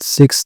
6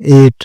8